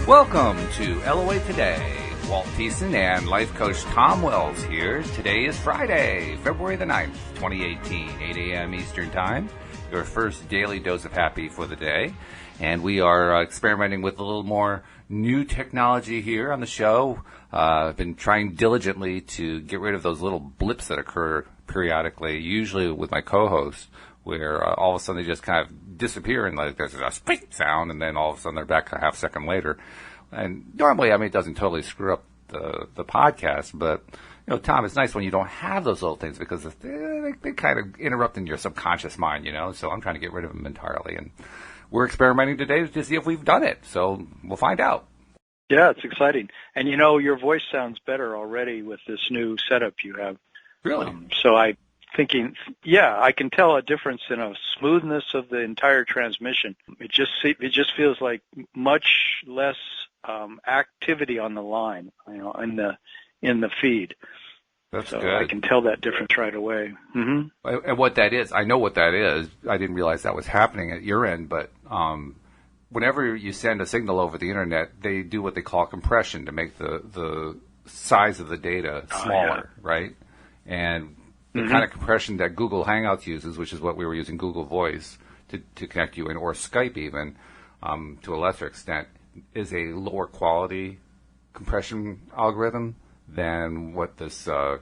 Welcome to LOA Today. Walt Thiessen and life coach Tom Wells here. Today is Friday, February the 9th, 2018, 8 a.m. Eastern Time. Your first daily dose of happy for the day. And we are experimenting with a little more new technology here on the show. I've been trying diligently to get rid of those little blips that occur periodically, usually with my co-hosts, where all of a sudden they just kind of disappear and like there's a spit sound, and then all of a sudden they're back a half second later. And normally, I mean, it doesn't totally screw up the podcast, but, you know, Tom, it's nice when you don't have those little things because they kind of interrupt in your subconscious mind, you know, so I'm trying to get rid of them entirely. And we're experimenting today to see if we've done it, so we'll find out. Yeah, it's exciting. And, you know, your voice sounds better already with this new setup you have. Really? So I can tell a difference in a smoothness of the entire transmission. It just feels like much less activity on the line, you know, in the feed. That's so good. I can tell that difference right away. Mm-hmm. And what that is, I know what that is. I didn't realize that was happening at your end, but whenever you send a signal over the internet, they do what they call compression to make the size of the data smaller, right? And the kind of compression that Google Hangouts uses, which is what we were using Google Voice to connect you in, or Skype even, to a lesser extent, is a lower quality compression algorithm than what this what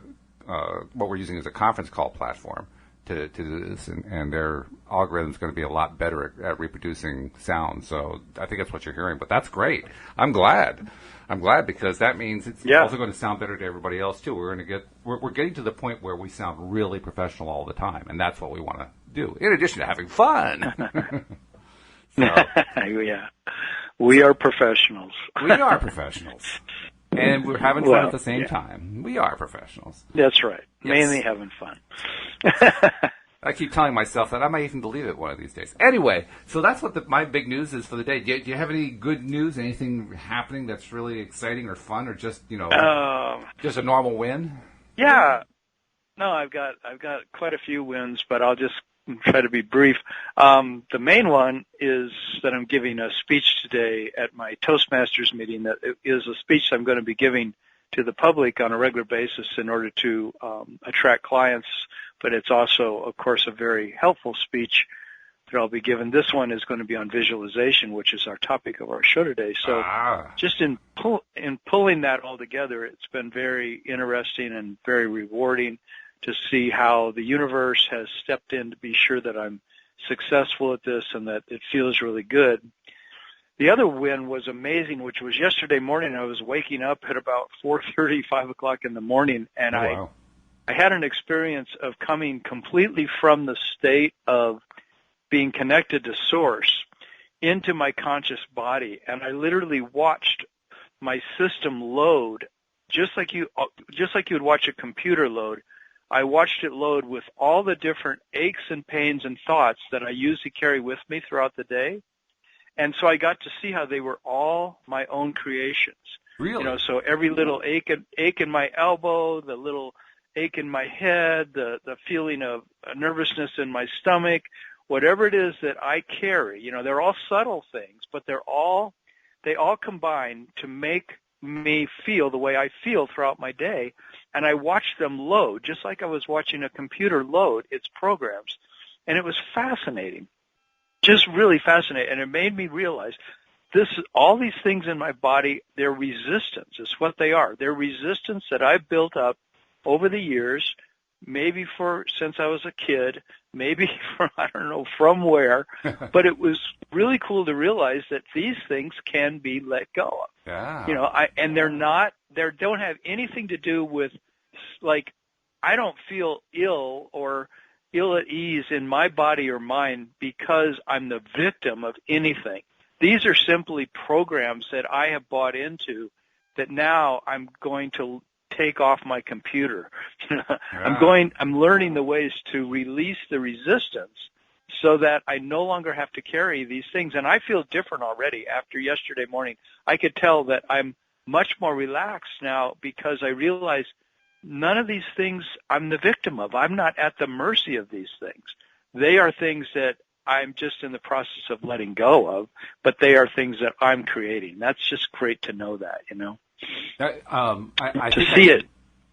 we're using as a conference call platform to do this, and their algorithm is going to be a lot better at reproducing sound. So I think that's what you're hearing, but that's great. I'm glad because that means it's also going to sound better to everybody else too. We're getting to the point where we sound really professional all the time, and that's what we want to do. In addition to having fun. Yeah, we are professionals. We are professionals, and we're having fun at the same time. We are professionals. That's right. Yes. Mainly having fun. I keep telling myself that I might even delete it one of these days. Anyway, so that's what my big news is for the day. Do you have any good news? Anything happening that's really exciting or fun, or just just a normal win? Yeah. No, I've got quite a few wins, but I'll just try to be brief. The main one is that I'm giving a speech today at my Toastmasters meeting. That is a speech I'm going to be giving to the public on a regular basis in order to attract clients, but it's also, of course, a very helpful speech that I'll be giving. This one is going to be on visualization, which is our topic of our show today. So just in pulling that all together, it's been very interesting and very rewarding to see how the universe has stepped in to be sure that I'm successful at this and that it feels really good. The other win was amazing, which was yesterday morning. I was waking up at about 4:30, 5 o'clock in the morning, and I had an experience of coming completely from the state of being connected to Source into my conscious body, and I literally watched my system load just like you would watch a computer load. I watched it load with all the different aches and pains and thoughts that I usually carry with me throughout the day. And so I got to see how they were all my own creations. Really? You know, so every little ache in my elbow, the little ache in my head, the feeling of nervousness in my stomach, whatever it is that I carry, you know, they're all subtle things, but they all combine to make me feel the way I feel throughout my day. And I watched them load, just like I was watching a computer load its programs. And it was fascinating, just really fascinating. And it made me realize all these things in my body, they're resistance is what they are. They're resistance that I've built up over the years, maybe since I was a kid, maybe I don't know from where, but it was really cool to realize that these things can be let go of. Yeah. You know, and they don't have anything to do with, like, I don't feel ill or ill at ease in my body or mind because I'm the victim of anything. These are simply programs that I have bought into that now I'm going to take off my computer. I'm learning the ways to release the resistance so that I no longer have to carry these things. And I feel different already after yesterday morning. I could tell that I'm much more relaxed now because I realize none of these things I'm the victim of. I'm not at the mercy of these things. They are things that I'm just in the process of letting go of, but they are things that I'm creating. That's just great to know that, you know. To see it.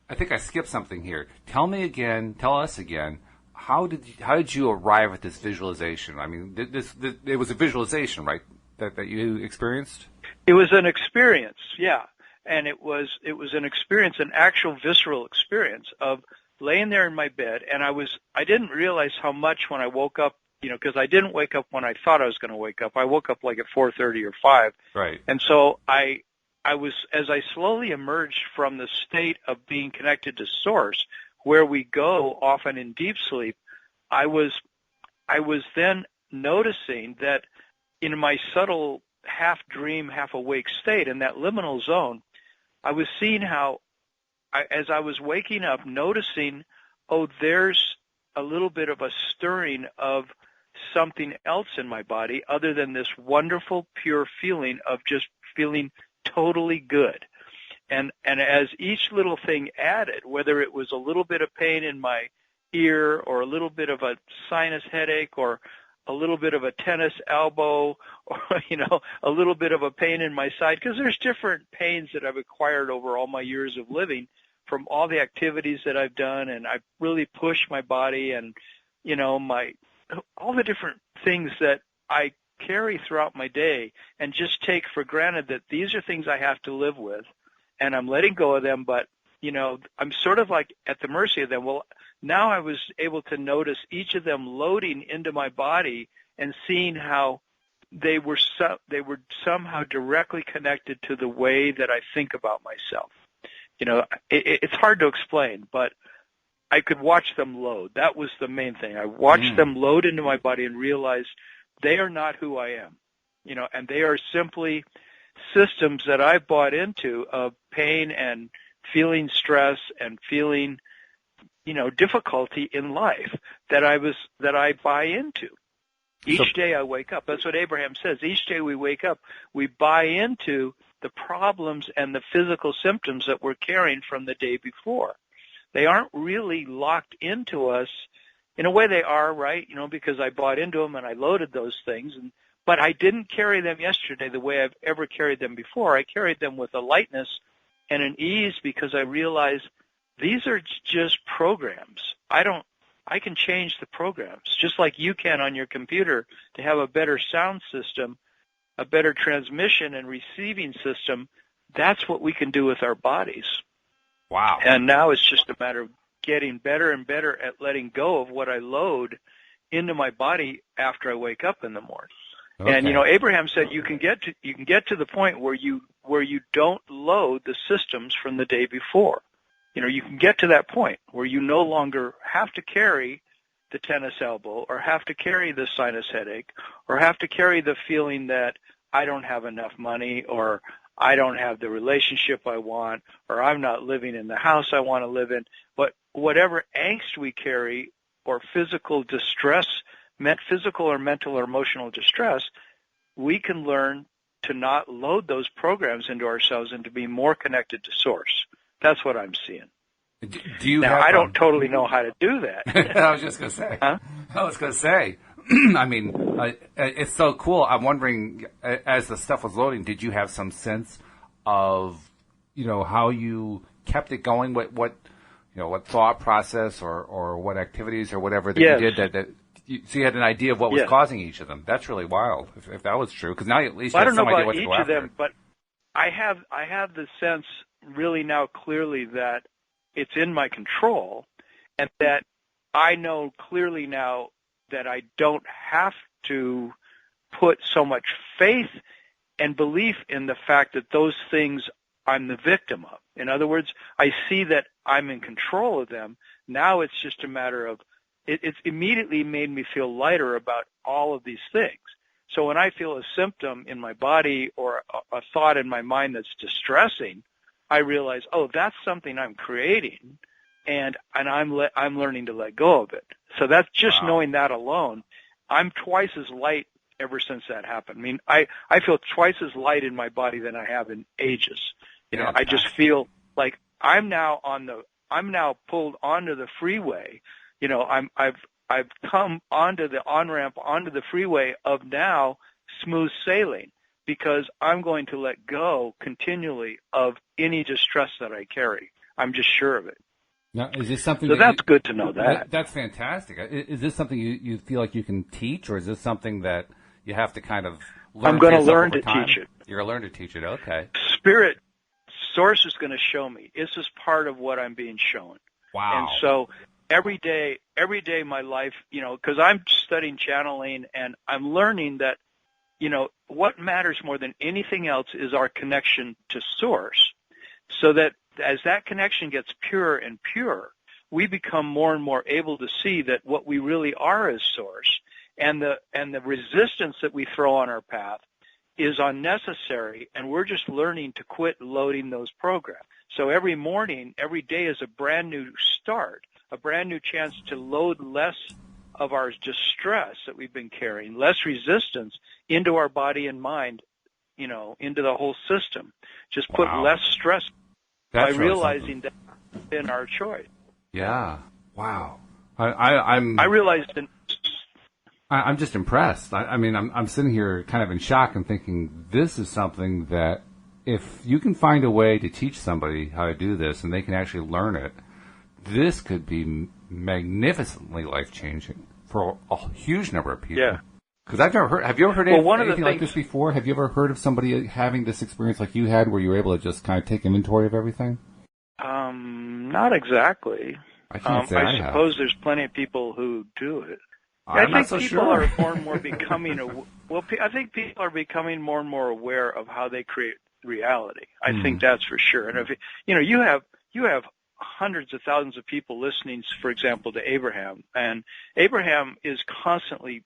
I think I skipped something here. Tell us again, how did you arrive at this visualization? I mean, it was a visualization, right, that you experienced? It was an experience, yeah. And it was an experience, an actual visceral experience of laying there in my bed, and I didn't realize how much when I woke up, you know, because I didn't wake up when I thought I was going to wake up. I woke up like at 4:30 or 5. Right. And so I was, as I slowly emerged from the state of being connected to Source, where we go often in deep sleep, I was then noticing that in my subtle half dream, half awake state, in that liminal zone, I was seeing how, as I was waking up, noticing, oh, there's a little bit of a stirring of something else in my body other than this wonderful, pure feeling of just feeling totally good. And as each little thing added, whether it was a little bit of pain in my ear or a little bit of a sinus headache or a little bit of a tennis elbow or, you know, a little bit of a pain in my side, because there's different pains that I've acquired over all my years of living from all the activities that I've done, and I've really pushed my body and, you know, all the different things that I carry throughout my day and just take for granted that these are things I have to live with, and I'm letting go of them, but, you know, I'm sort of like at the mercy of them. Well, now I was able to notice each of them loading into my body and seeing how they were somehow directly connected to the way that I think about myself. You know, it's hard to explain, but I could watch them load. That was the main thing. I watched them load into my body and realized they are not who I am, you know, and they are simply systems that I bought into of pain and feeling stress and feeling, you know, difficulty in life that I buy into. Each day I wake up. That's what Abraham says. Each day we wake up, we buy into the problems and the physical symptoms that we're carrying from the day before. They aren't really locked into us. In a way they are, right? You know, because I bought into them and I loaded those things. But I didn't carry them yesterday the way I've ever carried them before. I carried them with a lightness and an ease because I realized these are just programs. I can change the programs, just like you can on your computer to have a better sound system, a better transmission and receiving system. That's what we can do with our bodies. Wow. And now it's just a matter of getting better and better at letting go of what I load into my body after I wake up in the morning. Okay. And, you know, Abraham said you can get to the point where you don't load the systems from the day before. You know, you can get to that point where you no longer have to carry the tennis elbow or have to carry the sinus headache or have to carry the feeling that I don't have enough money or I don't have the relationship I want or I'm not living in the house I want to live in. But whatever angst we carry or physical distress, physical or mental or emotional distress, we can learn to not load those programs into ourselves and to be more connected to Source. That's what I'm seeing. Do you now, I don't totally know how to do that. I was just going to say. Huh? I was going to say. I mean, it's so cool. I'm wondering, as the stuff was loading, did you have some sense of, you know, how you kept it going? What thought process or what activities or whatever that you did so you had an idea of what was causing each of them. That's really wild. If that was true, because now at least you have some idea what to go after. I don't know about each of them, but I have the sense really now clearly that it's in my control, and that I know clearly now that I don't have to put so much faith and belief in the fact that those things I'm the victim of. In other words, I see that I'm in control of them. Now it's just a matter of, it's immediately made me feel lighter about all of these things. So when I feel a symptom in my body or a thought in my mind that's distressing, I realize, oh, that's something I'm creating, and I'm learning to let go of it. So that's just knowing that alone. I'm twice as light ever since that happened. I mean, I feel twice as light in my body than I have in ages. You know, I just feel like I'm now pulled onto the freeway. You know, I've come onto the on-ramp, onto the freeway of now smooth sailing, because I'm going to let go continually of any distress that I carry. I'm just sure of it. Now, is this something? So that's good to know that. That's fantastic. Is this something you feel like you can teach, or is this something that you have to kind of learn? I'm going to learn to teach it. You're going to learn to teach it. Okay. Spirit, Source is going to show me. This is part of what I'm being shown. Wow. And so every day, my life, because I'm studying channeling, and I'm learning that, what matters more than anything else is our connection to Source. So that as that connection gets purer and purer, we become more and more able to see that what we really are is Source, and the resistance that we throw on our path is unnecessary, and we're just learning to quit loading those programs. So every morning, every day is a brand new start, a brand new chance to load less of our distress that we've been carrying, less resistance into our body and mind, into the whole system. Just put less stress by realizing that in our choice. Yeah. Wow. I realized I'm just impressed. I'm sitting here kind of in shock and thinking, this is something that if you can find a way to teach somebody how to do this and they can actually learn it, this could be magnificently life-changing for a huge number of people. Yeah. Because I've never heard. Have you ever heard anything like this before? Have you ever heard of somebody having this experience like you had, where you were able to just kind of take inventory of everything? Not exactly. I can't say I suppose there's plenty of people who do it. I think people are more and more becoming I think people are becoming more and more aware of how they create reality. I think that's for sure. And if you have hundreds of thousands of people listening, for example, to Abraham, and Abraham is constantly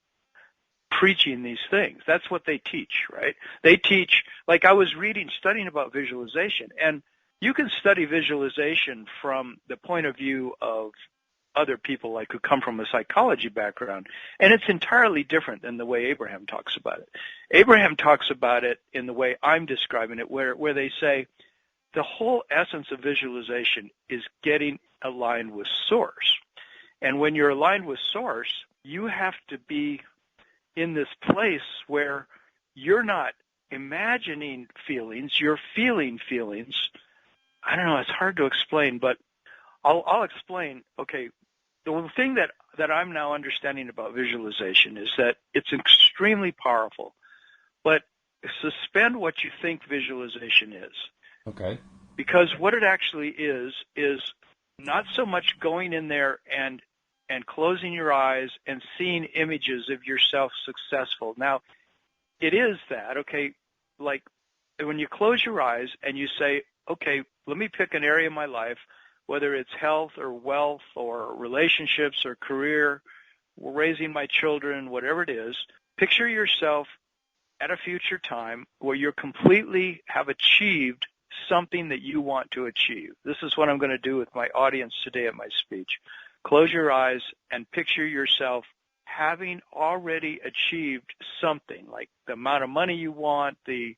preaching these things. That's what they teach, right? They teach, like I was studying about visualization, and you can study visualization from the point of view of other people, like who come from a psychology background, and it's entirely different than the way Abraham talks about it. Abraham talks about it in the way I'm describing it, where they say the whole essence of visualization is getting aligned with Source. And when you're aligned with Source, you have to be in this place where you're not imagining feelings, you're feeling feelings. I don't know, it's hard to explain, but I'll explain. Okay, the thing that I'm now understanding about visualization is that it's extremely powerful, but suspend what you think visualization is. Okay. Because what it actually is not so much going in there and closing your eyes and seeing images of yourself successful. Now, it is that, okay, like when you close your eyes and you say, okay, let me pick an area of my life, whether it's health or wealth or relationships or career, raising my children, whatever it is, picture yourself at a future time where you completely have achieved something that you want to achieve. This is what I'm going to do with my audience today at my speech. Close your eyes and picture yourself having already achieved something, like the amount of money you want, the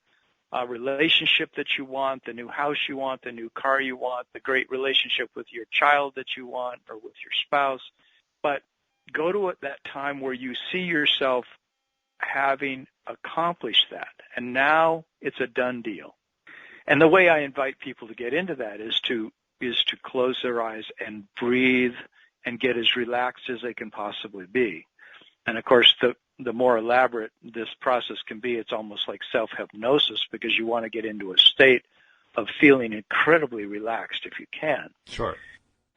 relationship that you want, the new house you want, the new car you want, the great relationship with your child that you want or with your spouse. But go to that time where you see yourself having accomplished that, and now it's a done deal. And the way I invite people to get into that is to close their eyes and breathe and get as relaxed as they can possibly be. And of course, the more elaborate this process can be, it's almost like self-hypnosis, because you want to get into a state of feeling incredibly relaxed if you can. Sure.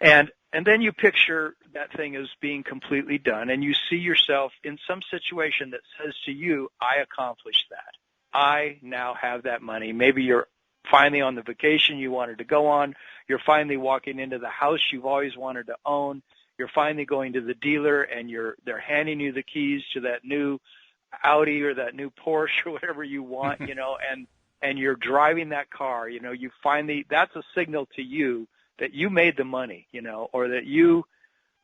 And then you picture that thing as being completely done, and you see yourself in some situation that says to you, I accomplished that. I now have that money. Maybe you're finally on the vacation you wanted to go on. You're finally walking into the house you've always wanted to own. You're finally going to the dealer, and they're handing you the keys to that new Audi or that new Porsche or whatever you want, and you're driving that car. You finally, that's a signal to you that you made the money, or that you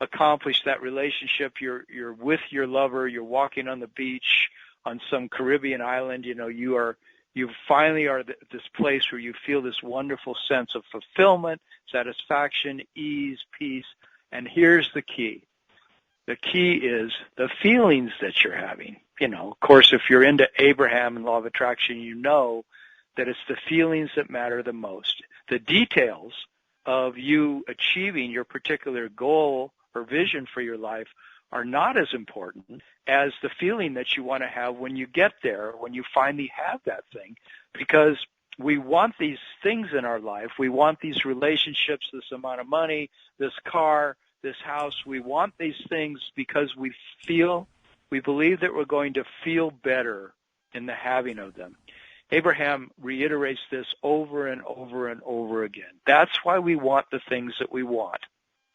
accomplished that relationship. You're with your lover. You're walking on the beach on some Caribbean island. You finally are at this place where you feel this wonderful sense of fulfillment, satisfaction, ease, peace. And here's the key. The key is the feelings that you're having. Of course, if you're into Abraham and law of attraction, you know that it's the feelings that matter the most. The details of you achieving your particular goal or vision for your life are not as important as the feeling that you want to have when you get there, when you finally have that thing, because we want these things in our life. We want these relationships, this amount of money, this car, this house. We want these things because we believe that we're going to feel better in the having of them. Abraham reiterates this over and over and over again. That's why we want the things that we want.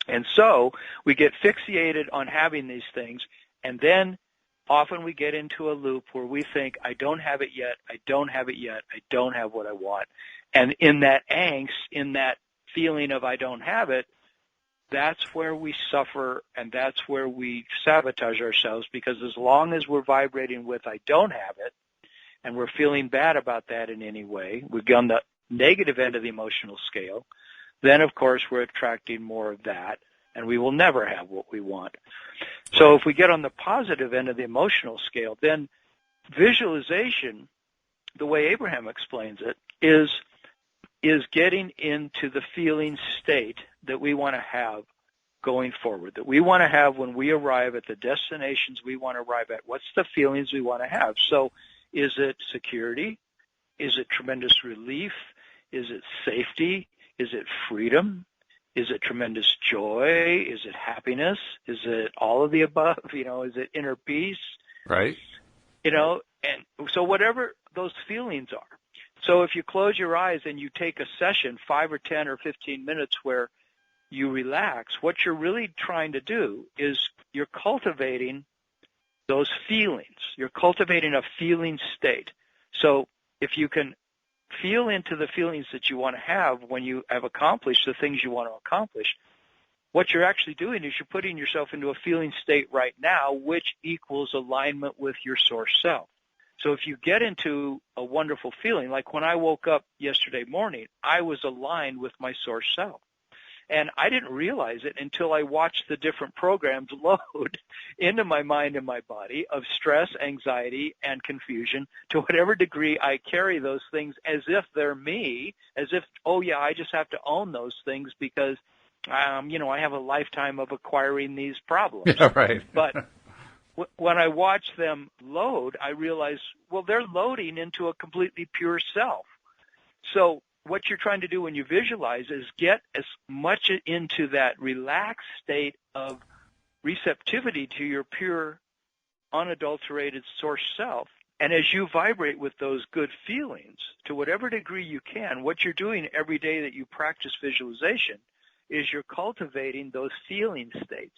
And so we get fixated on having these things, and then often we get into a loop where we think, I don't have it yet, I don't have it yet, I don't have what I want. And in that angst, in that feeling of I don't have it, that's where we suffer, and that's where we sabotage ourselves, because as long as we're vibrating with I don't have it, and we're feeling bad about that in any way, we've gone the negative end of the emotional scale, then of course we're attracting more of that, and we will never have what we want. So if we get on the positive end of the emotional scale, then visualization, the way Abraham explains it, is getting into the feeling state that we want to have going forward, that we want to have when we arrive at the destinations we want to arrive at. What's the feelings we want to have? So is it security? Is it tremendous relief? Is it safety? Is it freedom? Is it tremendous joy? Is it happiness? Is it all of the above? Is it inner peace? Right. And so whatever those feelings are. So if you close your eyes and you take a session, 5 or 10 or 15 minutes where you relax, what you're really trying to do is you're cultivating those feelings. You're cultivating a feeling state. So if you can feel into the feelings that you want to have when you have accomplished the things you want to accomplish, what you're actually doing is you're putting yourself into a feeling state right now, which equals alignment with your source self. So if you get into a wonderful feeling, like when I woke up yesterday morning, I was aligned with my source self. And I didn't realize it until I watched the different programs load into my mind and my body of stress, anxiety, and confusion. To whatever degree I carry those things as if they're me, as if, oh yeah, I just have to own those things because, I have a lifetime of acquiring these problems. Yeah, right. But when I watch them load, I realize, well, they're loading into a completely pure self. So what you're trying to do when you visualize is get as much into that relaxed state of receptivity to your pure, unadulterated source self. And as you vibrate with those good feelings, to whatever degree you can, what you're doing every day that you practice visualization is you're cultivating those feeling states.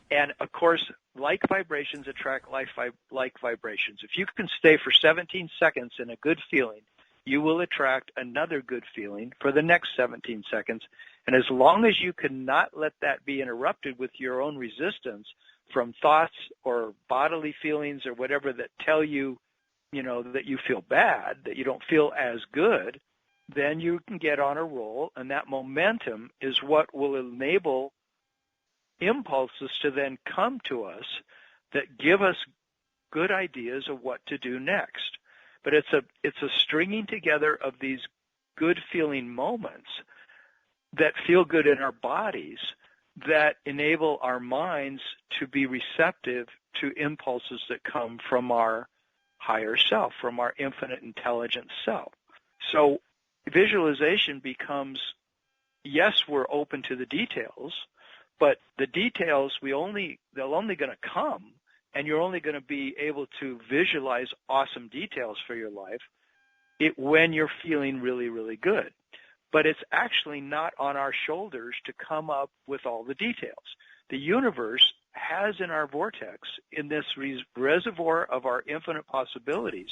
And, of course, like vibrations attract like vibrations. If you can stay for 17 seconds in a good feeling, you will attract another good feeling for the next 17 seconds. And as long as you cannot let that be interrupted with your own resistance from thoughts or bodily feelings or whatever that tell you, that you feel bad, that you don't feel as good, then you can get on a roll, and that momentum is what will enable impulses to then come to us that give us good ideas of what to do next. But it's a stringing together of these good feeling moments that feel good in our bodies that enable our minds to be receptive to impulses that come from our higher self, from our infinite intelligent self. So visualization becomes, yes, we're open to the details, but the details they're only going to come, and you're only going to be able to visualize awesome details for your life when you're feeling really, really good. But it's actually not on our shoulders to come up with all the details. The universe has in our vortex, in this reservoir of our infinite possibilities,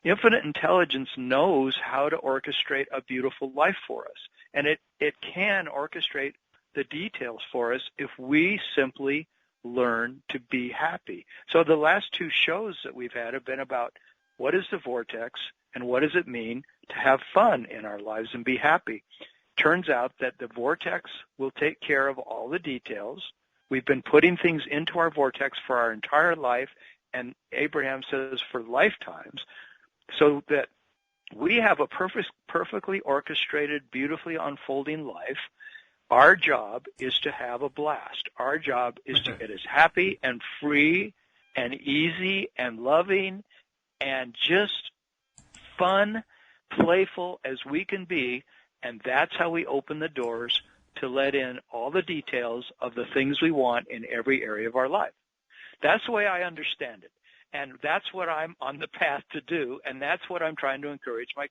infinite intelligence knows how to orchestrate a beautiful life for us. And it can orchestrate the details for us if we simply learn to be happy. So the last two shows that we've had have been about what is the vortex and what does it mean to have fun in our lives and be happy. Turns out that the vortex will take care of all the details. We've been putting things into our vortex for our entire life, and Abraham says for lifetimes, so that we have a perfectly orchestrated, beautifully unfolding life. Our job is to have a blast. Our job is to get as happy and free and easy and loving and just fun, playful as we can be, and that's how we open the doors to let in all the details of the things we want in every area of our life. That's the way I understand it, and that's what I'm on the path to do, and that's what I'm trying to encourage my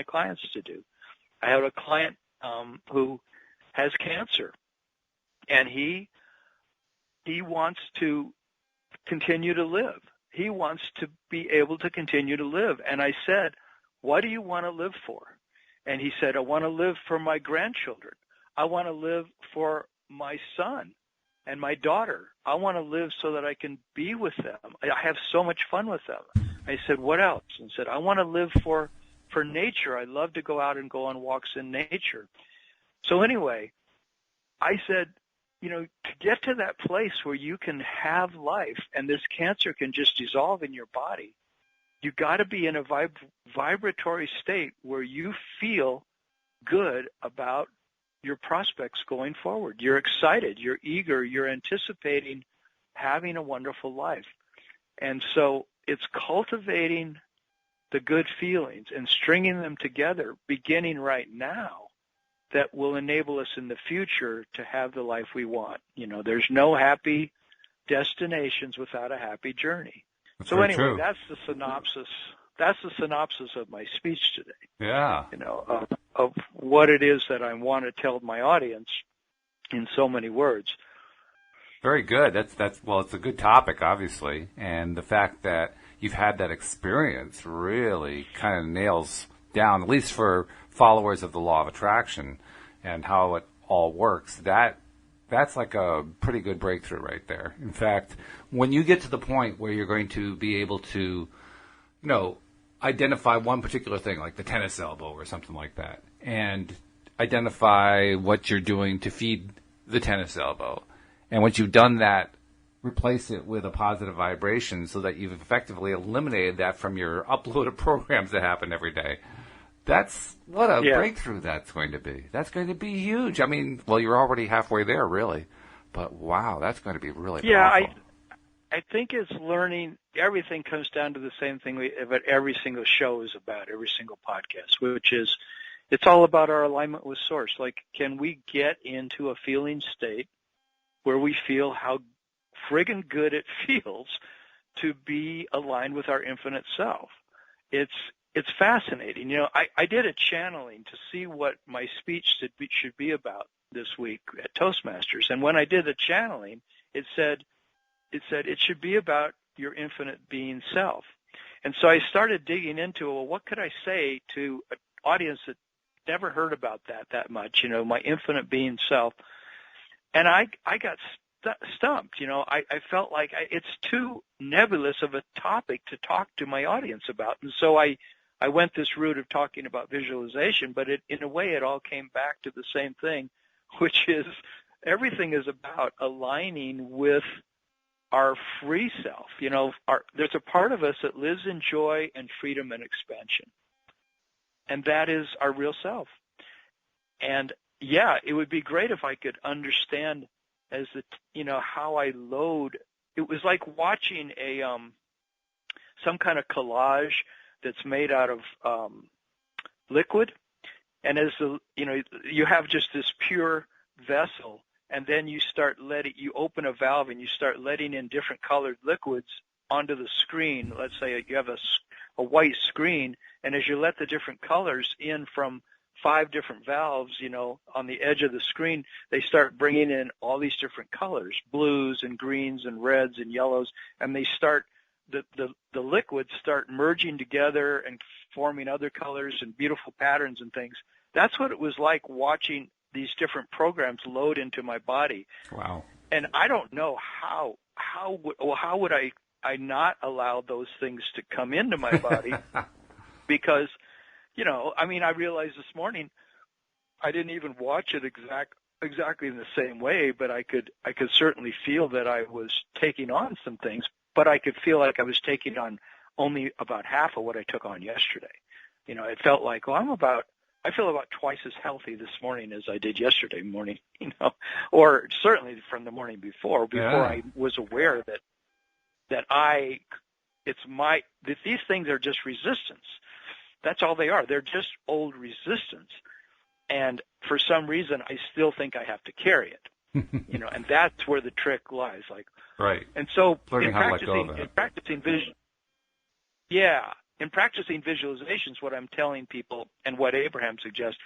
clients to do. I have a client who has cancer, and he wants to continue to live. He wants to be able to continue to live. And I said, what do you want to live for? And he said, I want to live for my grandchildren. I want to live for my son and my daughter. I want to live so that I can be with them. I have so much fun with them. I said, what else? And said, I want to live for nature. I love to go out and go on walks in nature. So anyway, I said, to get to that place where you can have life and this cancer can just dissolve in your body, you got to be in a vibratory state where you feel good about your prospects going forward. You're excited, you're eager, you're anticipating having a wonderful life. And so it's cultivating the good feelings and stringing them together, beginning right now, that will enable us in the future to have the life we want. There's no happy destinations without a happy journey. That's so anyway, true. that's the synopsis. That's the synopsis of my speech today. Yeah. Of what it is that I want to tell my audience in so many words. Very good. Well, it's a good topic, obviously, and the fact that you've had that experience really kind of nails down, at least for followers of the law of attraction and how it all works. That's like a pretty good breakthrough right there. In fact, when you get to the point where you're going to be able to, identify one particular thing, like the tennis elbow or something like that, and identify what you're doing to feed the tennis elbow. And once you've done that, replace it with a positive vibration so that you've effectively eliminated that from your uploaded programs that happen every day. That's what a breakthrough that's going to be. That's going to be huge. I mean, well, you're already halfway there, really. But, wow, that's going to be really powerful. I think it's learning. Everything comes down to the same thing that every single show is about, every single podcast, which is it's all about our alignment with Source. Like, can we get into a feeling state where we feel how friggin' good it feels to be aligned with our infinite self? It's fascinating. I did a channeling to see what my speech should be about this week at Toastmasters. And when I did the channeling, it said it should be about your infinite being self. And so I started digging into, well, what could I say to an audience that never heard about that much, my infinite being self. And I got stumped. I felt like it's too nebulous of a topic to talk to my audience about. And so I went this route of talking about visualization, but in a way it all came back to the same thing, which is everything is about aligning with our free self. There's a part of us that lives in joy and freedom and expansion, and that is our real self. And it would be great if I could understand how I load. It was like watching some kind of collage that's made out of liquid, and as you have just this pure vessel, and then you open a valve and you start letting in different colored liquids onto the screen. Let's say you have a white screen, and as you let the different colors in from 5 different valves, on the edge of the screen, they start bringing in all these different colors, blues and greens and reds and yellows, and they start the liquids start merging together and forming other colors and beautiful patterns and things. That's what it was like watching these different programs load into my body. Wow. And I don't know how would I not allow those things to come into my body because, I realized this morning I didn't even watch it exactly in the same way, but I could certainly feel that I was taking on some things, but I could feel like I was taking on only about half of what I took on yesterday. It felt like, I feel about twice as healthy this morning as I did yesterday morning, or certainly from the morning before I was aware that these things are just resistance. That's all they are. They're just old resistance. And for some reason, I still think I have to carry it, and that's where the trick lies. Right. And so learning how to let go of that. In practicing visualizations, what I'm telling people and what Abraham suggests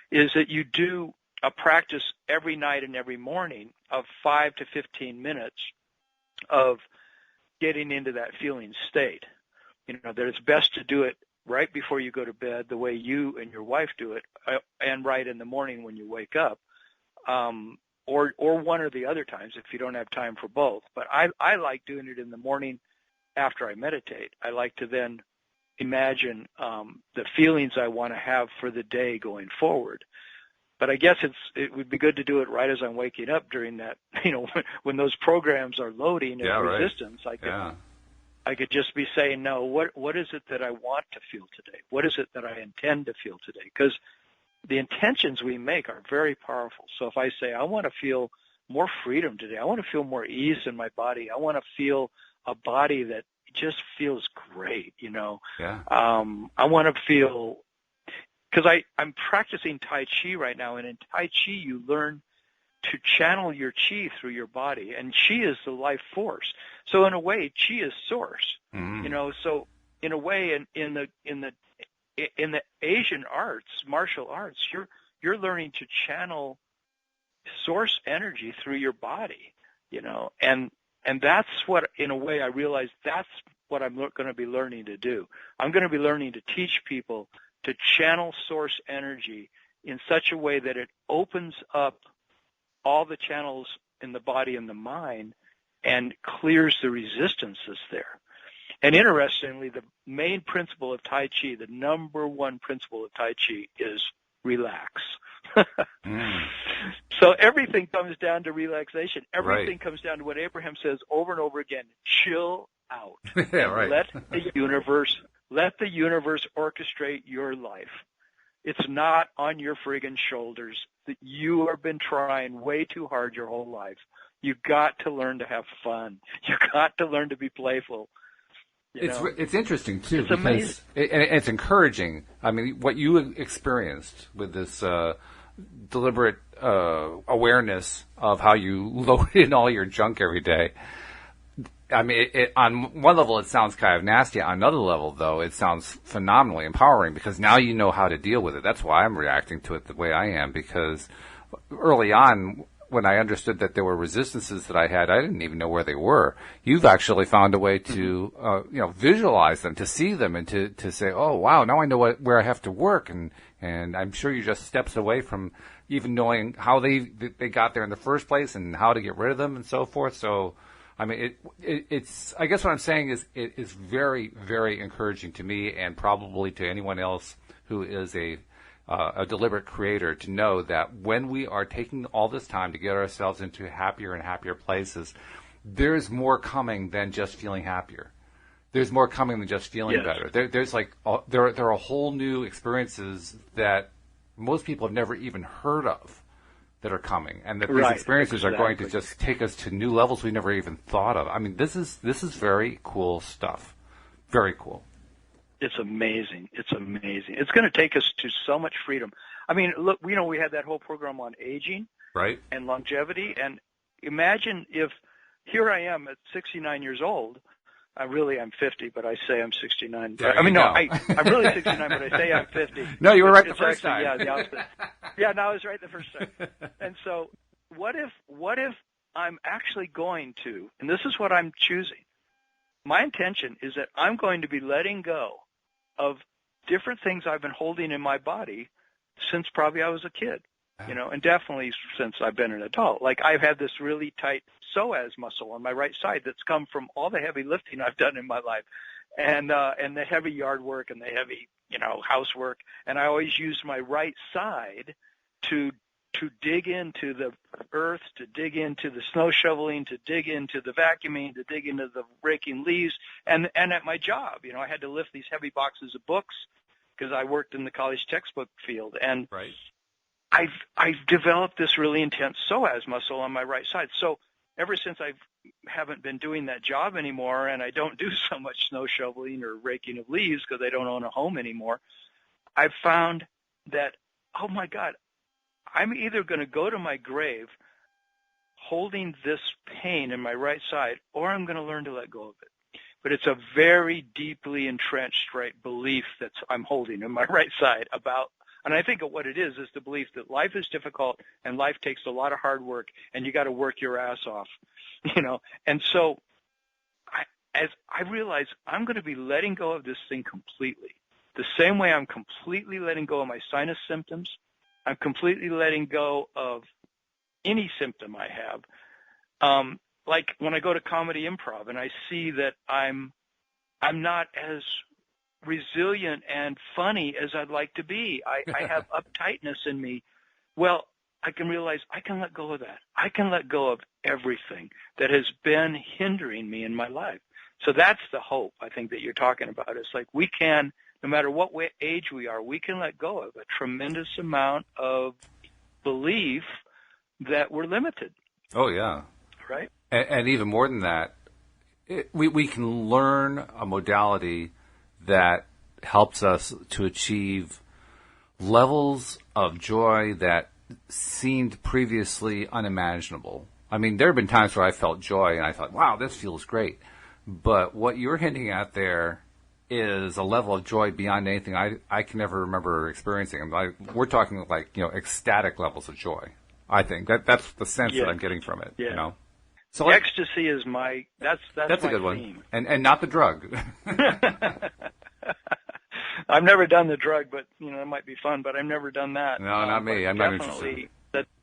is that you do a practice every night and every morning of 5 to 15 minutes of getting into that feeling state. That it's best to do it right before you go to bed, the way you and your wife do it, and right in the morning when you wake up, or one or the other times if you don't have time for both. But I like doing it in the morning after I meditate. I like to then imagine the feelings I want to have for the day going forward. But I guess it would be good to do it right as I'm waking up during that, when those programs are loading and resistance. I could just be saying, no, what is it that I want to feel today? What is it that I intend to feel today? Because the intentions we make are very powerful. So if I say, I want to feel more freedom today, I want to feel more ease in my body, I want to feel a body that just feels great, I want to feel, because I'm practicing Tai Chi right now, and in Tai Chi you learn to channel your chi through your body, and chi is the life force. So in a way, chi is source. So in a way, in the Asian arts, martial arts, you're learning to channel source energy through your body, and that's what, in a way, I realize that's what I'm going to be learning to do. I'm going to be learning to teach people to channel source energy in such a way that it opens up all the channels in the body and the mind and clears the resistance that's there. And interestingly, the main principle of Tai Chi, the number one principle of Tai Chi, is relax. So everything comes down to relaxation. Everything comes down to what Abraham says over and over again: chill out. Let the universe orchestrate your life. It's not on your friggin' shoulders. That you have been trying way too hard your whole life. You got to learn to have fun. You got to learn to be playful. It's interesting too, it's because amazing. It's encouraging. I mean, what you experienced with this deliberate awareness of how you load in all your junk every day. I mean, on one level, it sounds kind of nasty. On another level, though, it sounds phenomenally empowering, because now you know how to deal with it. That's why I'm reacting to it the way I am, because early on, when I understood that there were resistances that I had, I didn't even know where they were. You've actually found a way to, visualize them, to see them, and to say, oh, wow, now I know where I have to work. And I'm sure you're just steps away from even knowing how they got there in the first place and how to get rid of them and so forth. So, I mean, it's. I guess what I'm saying is it is very, very encouraging to me, and probably to anyone else who is a deliberate creator, to know that when we are taking all this time to get ourselves into happier and happier places, there's more coming than just feeling happier. There's more coming than just feeling better. There are whole new experiences that most people have never even heard of that are coming, and that these experiences are going to just take us to new levels we never even thought of. I mean, this is very cool stuff. Very cool. It's amazing. It's amazing. It's going to take us to so much freedom. I mean, look, we had that whole program on aging, and longevity, and imagine if here I am at 69 years old. I'm 50, but I say I'm 69. I'm really 69, but I say I'm 50. No, you were right the first time. Yeah, the opposite. Yeah, no, I was right the first time. And so what if I'm actually going to, and this is what I'm choosing, my intention is that I'm going to be letting go of different things I've been holding in my body since probably I was a kid, and definitely since I've been an adult. Like, I've had this really tight psoas muscle on my right side that's come from all the heavy lifting I've done in my life, and the heavy yard work and the heavy, housework. And I always use my right side to to dig into the earth, to dig into the snow shoveling, to dig into the vacuuming, to dig into the raking leaves, and at my job, I had to lift these heavy boxes of books because I worked in the college textbook field, and Right. I've developed this really intense psoas muscle on my right side. So ever since I haven't been doing that job anymore, and I don't do so much snow shoveling or raking of leaves because I don't own a home anymore, I've found that, oh my God, I'm either going to go to my grave holding this pain in my right side, or I'm going to learn to let go of it. But it's a very deeply entrenched, belief that I'm holding in my right side about, and I think what it is the belief that life is difficult and life takes a lot of hard work and you got to work your ass off, And so as I realize I'm going to be letting go of this thing completely, the same way I'm completely letting go of my sinus symptoms, I'm completely letting go of any symptom I have. Like when I go to comedy improv and I see that I'm not as resilient and funny as I'd like to be. I have uptightness in me. Well, I can realize I can let go of that. I can let go of everything that has been hindering me in my life. So that's the hope, I think, that you're talking about. It's like we can, no matter what age we are, we can let go of a tremendous amount of belief that we're limited. Oh, yeah. Right? And even more than that, we can learn a modality that helps us to achieve levels of joy that seemed previously unimaginable. I mean, there have been times where I felt joy and I thought, wow, this feels great. But what you're hinting at there is a level of joy beyond anything I can ever remember experiencing. We're talking like, ecstatic levels of joy. I think that's the sense that I'm getting from it, So ecstasy is that's a my good theme. one. And not the drug. I've never done the drug, but it might be fun. But I've never done that. No, not me. I'm not interested.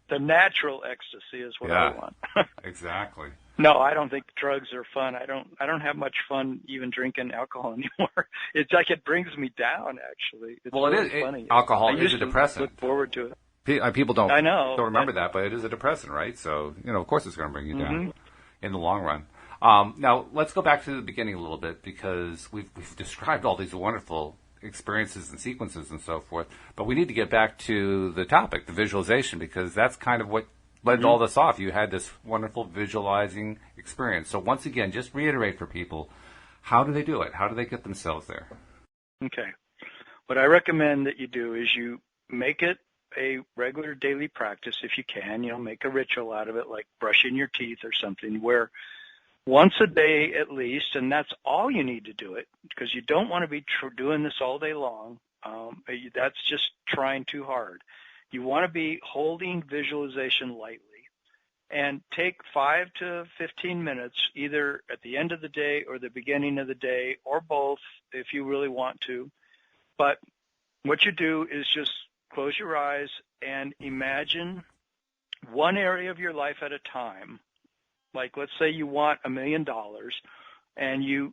The natural ecstasy is what I want. Exactly. No, I don't think drugs are fun. I don't have much fun even drinking alcohol anymore. It's like it brings me down. Actually, it's really funny. Alcohol is a depressant. Look forward to it. People don't. I know. Don't remember that, but it is a depressant, right? So of course, it's going to bring you down in the long run. Now, let's go back to the beginning a little bit because we've described all these wonderful experiences and sequences and so forth, but we need to get back to the topic, the visualization, because that's kind of what led all this off. You had this wonderful visualizing experience. So once again, just reiterate for people, how do they do it? How do they get themselves there? Okay. What I recommend that you do is you make it a regular daily practice if you can. Make a ritual out of it, like brushing your teeth or something, where once a day at least, and that's all you need to do it, because you don't want to be doing this all day long. That's just trying too hard. You want to be holding visualization lightly and take 5 to 15 minutes either at the end of the day or the beginning of the day or both if you really want to. But what you do is just close your eyes and imagine one area of your life at a time. Like, let's say you want $1 million, and you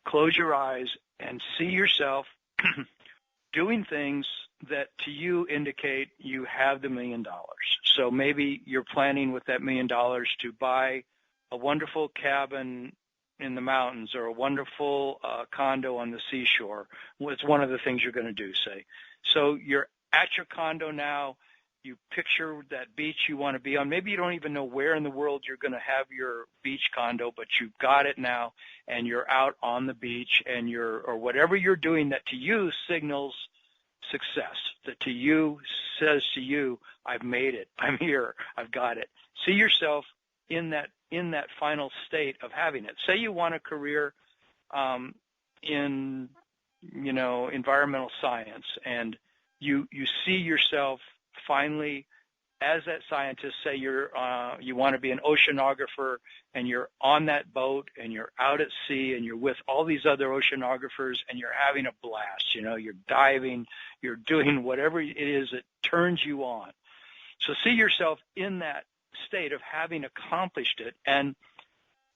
close your eyes and see yourself doing things that to you indicate you have the $1 million. So maybe you're planning with that $1 million to buy a wonderful cabin in the mountains or a wonderful condo on the seashore. It's one of the things you're going to do, say. So you're at your condo now. You picture that beach you want to be on. Maybe you don't even know where in the world you're going to have your beach condo, but you've got it now, and you're out on the beach, and or whatever you're doing that to you signals success, that to you says to you, I've made it, I'm here, I've got it. See yourself in that final state of having it. Say you want a career in environmental science, and you see yourself finally as that scientist. Say you want to be an oceanographer, and you're on that boat and you're out at sea and you're with all these other oceanographers and you're having a blast. You're diving, you're doing whatever it is that turns you on. So see yourself in that state of having accomplished it. And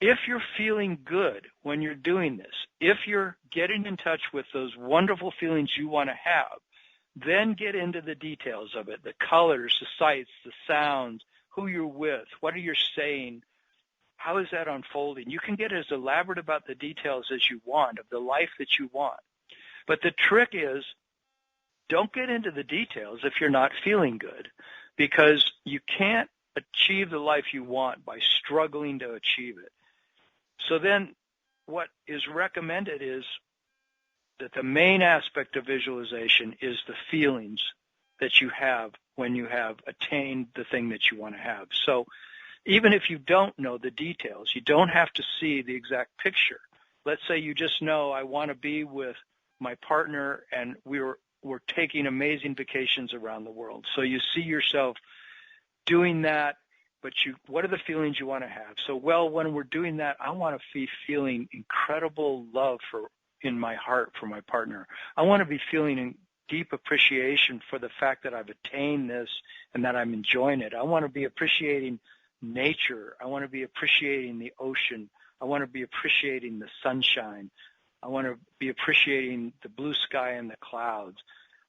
if you're feeling good when you're doing this, if you're getting in touch with those wonderful feelings you want to have, Then get into the details of it, the colors, the sights, the sounds, who you're with, what are you saying, how is that unfolding? You can get as elaborate about the details as you want of the life that you want. But the trick is, don't get into the details if you're not feeling good, because you can't achieve the life you want by struggling to achieve it. So then what is recommended is that the main aspect of visualization is the feelings that you have when you have attained the thing that you want to have. So even if you don't know the details, you don't have to see the exact picture. Let's say you just know, I want to be with my partner and we're taking amazing vacations around the world. So you see yourself doing that, but what are the feelings you want to have? So, well, when we're doing that, I want to be feeling incredible love in my heart for my partner. I want to be feeling in deep appreciation for the fact that I've attained this and that I'm enjoying it. I want to be appreciating nature. I want to be appreciating the ocean. I want to be appreciating the sunshine. I want to be appreciating the blue sky and the clouds.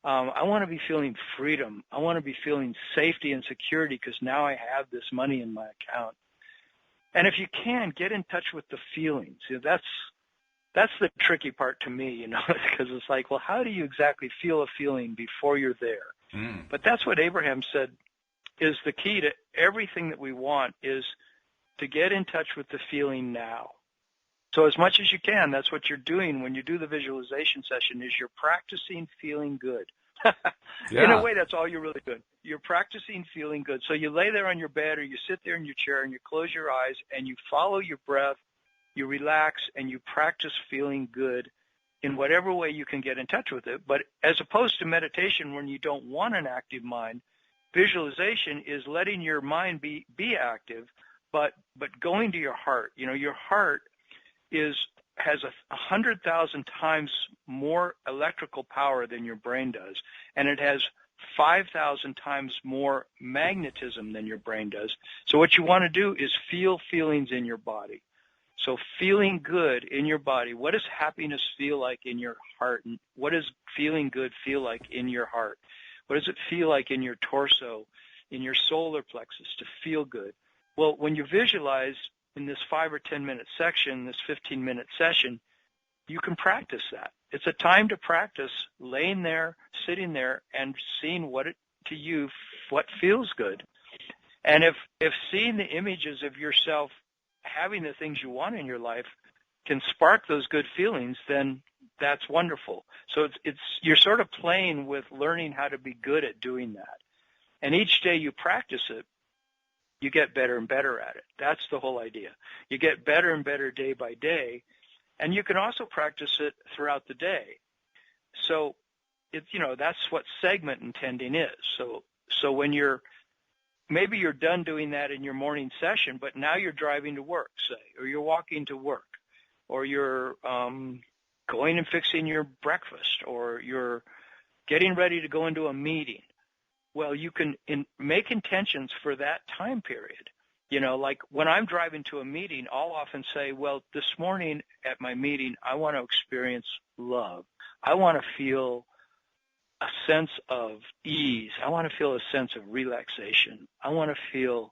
I want to be feeling freedom. I want to be feeling safety and security because now I have this money in my account. And if you can, get in touch with the feelings. That's the tricky part to me, because it's like, well, how do you exactly feel a feeling before you're there? But that's what Abraham said is the key to everything that we want, is to get in touch with the feeling now. So as much as you can, that's what you're doing when you do the visualization session, is you're practicing feeling good. Yeah. In a way, that's all you're really doing. You're practicing feeling good. So you lay there on your bed or you sit there in your chair and you close your eyes and you follow your breath, you relax, and you practice feeling good in whatever way you can get in touch with it. But as opposed to meditation when you don't want an active mind, visualization is letting your mind be active, but going to your heart. Your heart has 100,000 times more electrical power than your brain does, and it has 5,000 times more magnetism than your brain does. So what you want to do is feel feelings in your body. So feeling good in your body. What does happiness feel like in your heart? And what does feeling good feel like in your heart? What does it feel like in your torso, in your solar plexus to feel good? Well, when you visualize in this 5 or 10 minute section, this 15-minute session, you can practice that. It's a time to practice laying there, sitting there, and seeing what feels good. And if seeing the images of yourself having the things you want in your life can spark those good feelings, then that's wonderful. So you're sort of playing with learning how to be good at doing that. And each day you practice it, you get better and better at it. That's the whole idea. You get better and better day by day, and you can also practice it throughout the day. So that's what segment intending is. So when maybe you're done doing that in your morning session, but now you're driving to work, say, or you're walking to work, or you're going and fixing your breakfast, or you're getting ready to go into a meeting. Well, you can make intentions for that time period. Like when I'm driving to a meeting, I'll often say, well, this morning at my meeting, I want to experience love. I want to feel a sense of ease. I want to feel a sense of relaxation. I want to feel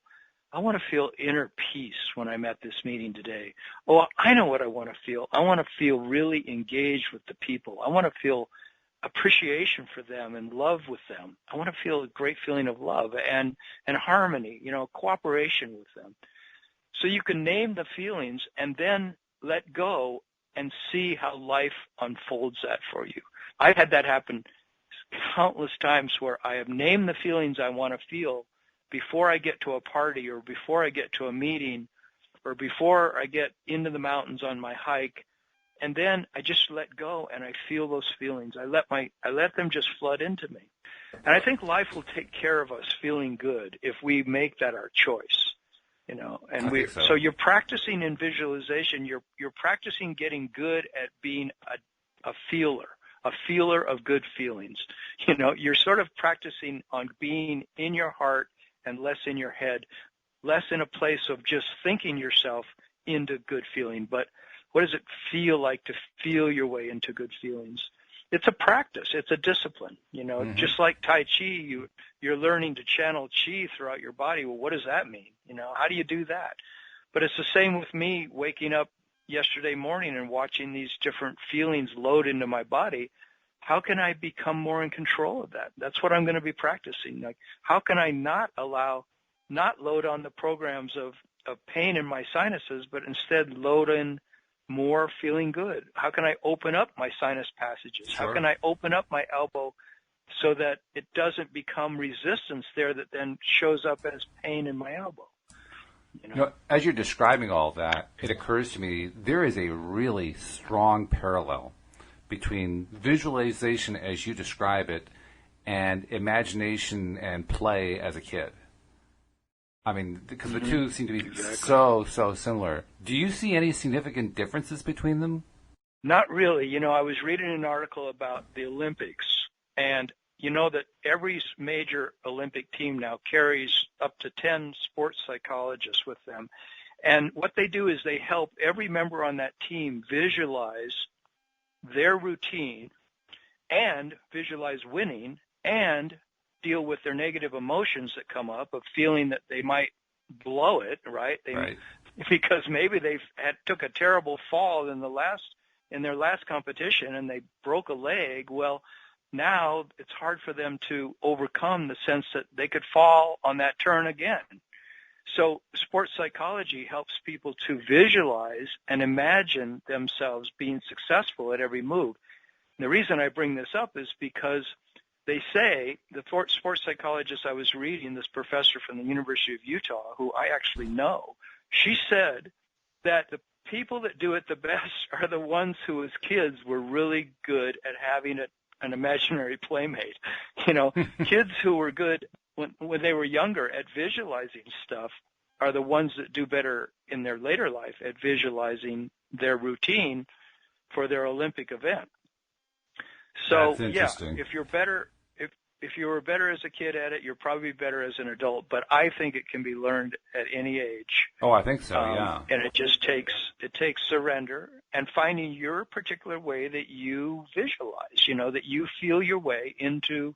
inner peace when I'm at this meeting today. Oh, I know what I want to feel. I want to feel really engaged with the people. I want to feel appreciation for them and love with them. I want to feel a great feeling of love and harmony, cooperation with them. So you can name the feelings and then let go and see how life unfolds that for you. I've had that happen countless times where I have named the feelings I want to feel before I get to a party or before I get to a meeting or before I get into the mountains on my hike. And then I just let go and I feel those feelings. I let them just flood into me. And I think life will take care of us feeling good if we make that our choice. So you're practicing in visualization, you're practicing getting good at being a feeler of good feelings. You're sort of practicing on being in your heart and less in your head, less in a place of just thinking yourself into good feeling, but what does it feel like to feel your way into good feelings? it's a practice. It's a discipline. Just like Tai Chi, you're learning to channel Chi throughout your body. Well, what does that mean? How do you do that? But it's the same with me waking up yesterday morning and watching these different feelings load into my body. How can I become more in control of that? That's what I'm going to be practicing. Like, how can I not load on the programs of pain in my sinuses, but instead load in more feeling good? How can I open up my sinus passages? Sure. How can I open up my elbow so that it doesn't become resistance there that then shows up as pain in my elbow? As you're describing all that, it occurs to me there is a really strong parallel between visualization as you describe it and imagination and play as a kid. I mean, because the two seem to be so similar. Do you see any significant differences between them? Not really. I was reading an article about the Olympics, and that every major Olympic team now carries up to 10 sports psychologists with them. And what they do is they help every member on that team visualize their routine and visualize winning and deal with their negative emotions that come up of feeling that they might blow it, right? Right. Because maybe took a terrible fall in their last competition and they broke a leg. Well, now it's hard for them to overcome the sense that they could fall on that turn again. So sports psychology helps people to visualize and imagine themselves being successful at every move. And the reason I bring this up is because they say, the sports psychologist I was reading, this professor from the University of Utah, who I actually know, she said that the people that do it the best are the ones who as kids were really good at having an imaginary playmate. Kids who were good when they were younger at visualizing stuff are the ones that do better in their later life at visualizing their routine for their Olympic event. So if you're better, if you were better as a kid at it, you're probably better as an adult. But I think it can be learned at any age. Oh, I think so. Yeah. And it just takes surrender and finding your particular way that you visualize. That you feel your way into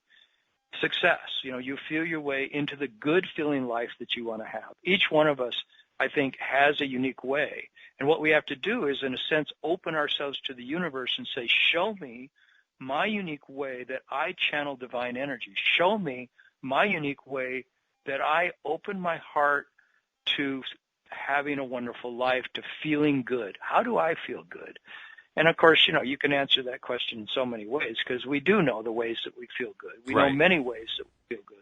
success. You feel your way into the good feeling life that you want to have. Each one of us, I think, has a unique way. And what we have to do is, in a sense, open ourselves to the universe and say, show me my unique way that I channel divine energy. Show me my unique way that I open my heart to having a wonderful life, to feeling good. How do I feel good? And, of course, you can answer that question in so many ways because we do know the ways that we feel good. We know many ways that we feel good.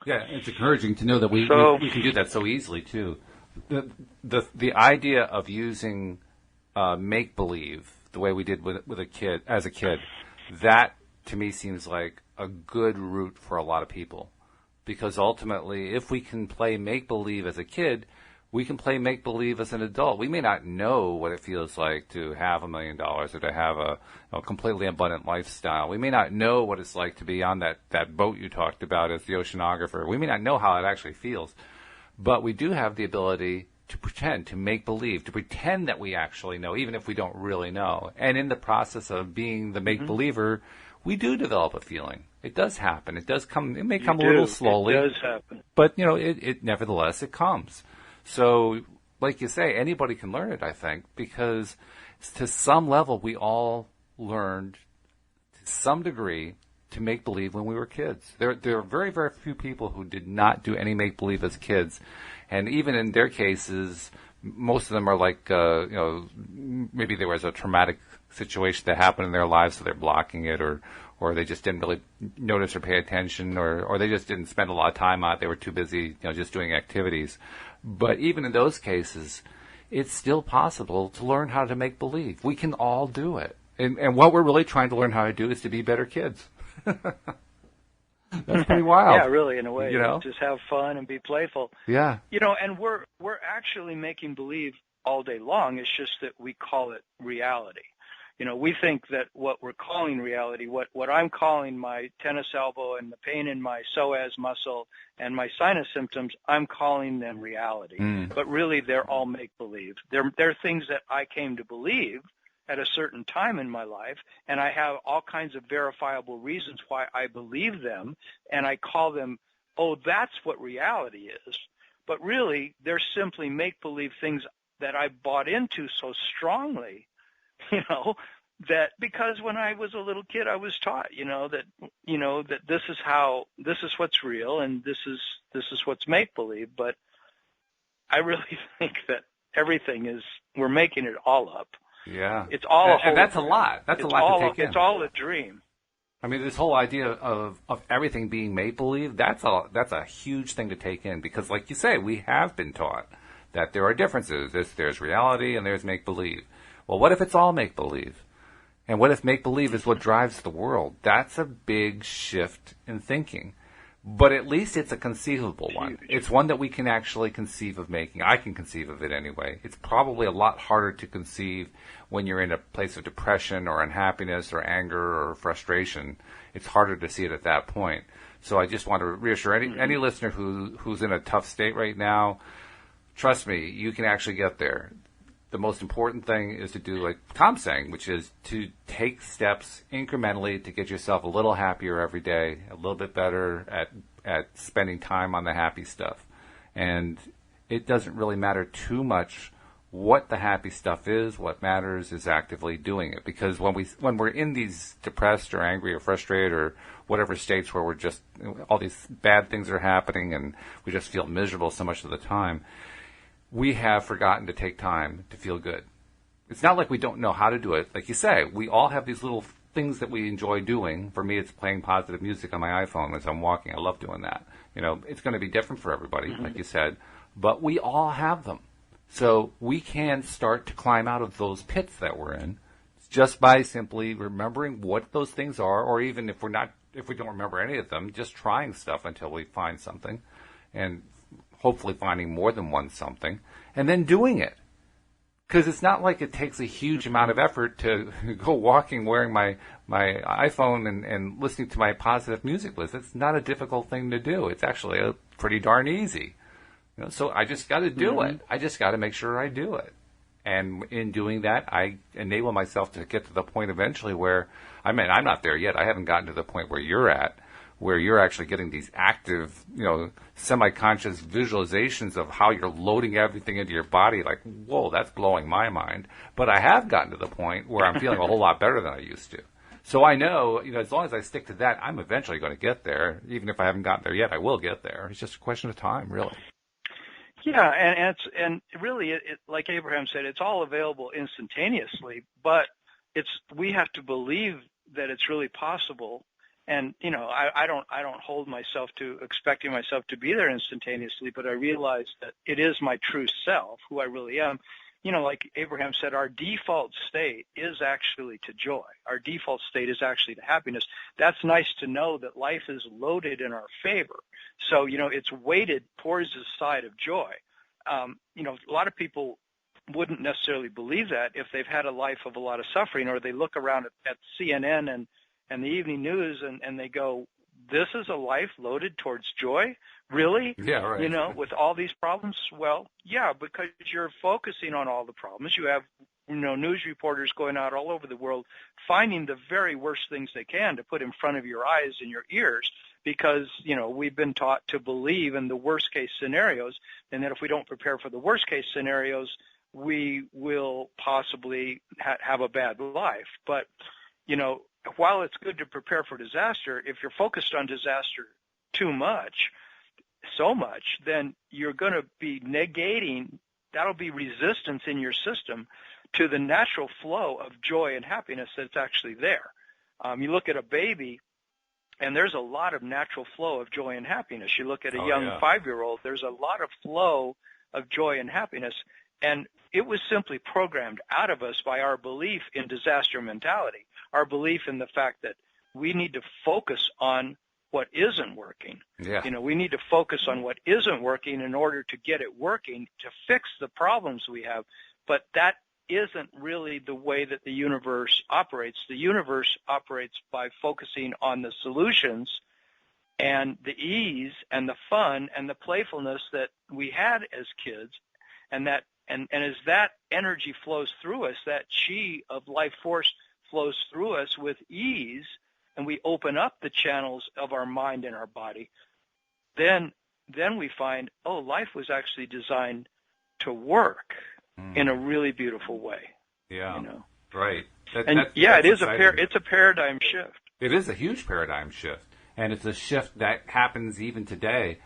Yeah, it's encouraging to know that we can do that so easily, too. The idea of using make-believe the way we did with a kid, as a kid, that to me seems like a good route for a lot of people. Because ultimately, if we can play make-believe as a kid, we can play make-believe as an adult. We may not know what it feels like to have $1 million or to have a completely abundant lifestyle. We may not know what it's like to be on that boat you talked about as the oceanographer. We may not know how it actually feels. But we do have the ability to pretend, to make believe, to pretend that we actually know, even if we don't really know. And in the process of being the make-believer, we do develop a feeling. It does happen. It does come. It may come a little slowly. It does happen. But, it nevertheless, it comes. So, like you say, anybody can learn it, I think, because to some level we all learned to some degree to make believe when we were kids. There are very, very few people who did not do any make believe as kids, and even in their cases, most of them are like, maybe there was a traumatic situation that happened in their lives, so they're blocking it, or they just didn't really notice or pay attention, or they just didn't spend a lot of time on it. They were too busy, just doing activities. But even in those cases, it's still possible to learn how to make believe. We can all do it. And what we're really trying to learn how to do is to be better kids. That's pretty wild. Yeah, really, in a way. Just have fun and be playful. Yeah. And we're actually making believe all day long. It's just that we call it reality. We think that what we're calling reality, what I'm calling my tennis elbow and the pain in my psoas muscle and my sinus symptoms, I'm calling them reality. But really, they're all make-believe. They're things that I came to believe at a certain time in my life, and I have all kinds of verifiable reasons why I believe them, and I call them, oh, that's what reality is. But really, they're simply make-believe things that I bought into so strongly, that because when I was a little kid, I was taught, that this is what's real and this is what's make-believe. But I really think that we're making it all up. Yeah. It's all and that's a lot. That's a lot to take in. It's all a dream. I mean, this whole idea of everything being make-believe, that's a huge thing to take in because, like you say, we have been taught that there are differences. There's reality and there's make-believe. Well, what if it's all make-believe? And what if make-believe is what drives the world? That's a big shift in thinking. But at least it's a conceivable one. It's one that we can actually conceive of making. I can conceive of it anyway. It's probably a lot harder to conceive when you're in a place of depression or unhappiness or anger or frustration. It's harder to see it at that point. So I just want to reassure any listener who's in a tough state right now, trust me, you can actually get there. The most important thing is to do like Tom's saying, which is to take steps incrementally to get yourself a little happier every day, a little bit better at spending time on the happy stuff. And it doesn't really matter too much what the happy stuff is. What matters is actively doing it. Because when we're in these depressed or angry or frustrated or whatever states where we're just, all these bad things are happening and we just feel miserable so much of the time, we have forgotten to take time to feel good. It's not like we don't know how to do it. Like you say, we all have these little things that we enjoy doing. For me, it's playing positive music on my iPhone as I'm walking. I love doing that. It's going to be different for everybody, like you said, but we all have them. So we can start to climb out of those pits that we're in just by simply remembering what those things are, or even if we don't remember any of them, just trying stuff until we find something. And hopefully finding more than one something, and then doing it. Because it's not like it takes a huge amount of effort to go walking wearing my iPhone and listening to my positive music list. It's not a difficult thing to do. It's actually pretty darn easy. So I just got to do it. I just got to make sure I do it. And in doing that, I enable myself to get to the point eventually where, I'm not there yet. I haven't gotten to the point where you're at, where you're actually getting these active, semi-conscious visualizations of how you're loading everything into your body. Like, whoa, that's blowing my mind. But I have gotten to the point where I'm feeling a whole lot better than I used to. So I know, as long as I stick to that, I'm eventually going to get there. Even if I haven't gotten there yet, I will get there. It's just a question of time, really. Yeah, and really, like Abraham said, it's all available instantaneously. But we have to believe that it's really possible. And, I don't hold myself to expecting myself to be there instantaneously, but I realize that it is my true self, who I really am. Like Abraham said, our default state is actually to joy. Our default state is actually to happiness. That's nice to know that life is loaded in our favor. So, it's weighted towards the side of joy. A lot of people wouldn't necessarily believe that if they've had a life of a lot of suffering, or they look around at CNN and the evening news and they go, this is a life loaded towards joy? Really? Yeah, right. With all these problems? Well, yeah, because you're focusing on all the problems. You have, news reporters going out all over the world finding the very worst things they can to put in front of your eyes and your ears because, we've been taught to believe in the worst case scenarios, and that if we don't prepare for the worst case scenarios, we will possibly have a bad life. But, while it's good to prepare for disaster, if you're focused on disaster so much, then you're going to be negating, that'll be resistance in your system to the natural flow of joy and happiness that's actually there. You look at a baby, and there's a lot of natural flow of joy and happiness. You look at a young 5-year-old, there's a lot of flow of joy and happiness. And it was simply programmed out of us by our belief in disaster mentality, our belief in the fact that we need to focus on what isn't working. Yeah. We need to focus on what isn't working in order to get it working, to fix the problems we have. But that isn't really the way that the universe operates. The universe operates by focusing on the solutions and the ease and the fun and the playfulness that we had as kids, and that And as that energy flows through us, that chi of life force flows through us with ease, and we open up the channels of our mind and our body, then we find, oh, life was actually designed to work in a really beautiful way. Yeah. You know? Right. It's a paradigm shift. It is a huge paradigm shift, and it's a shift that happens even today.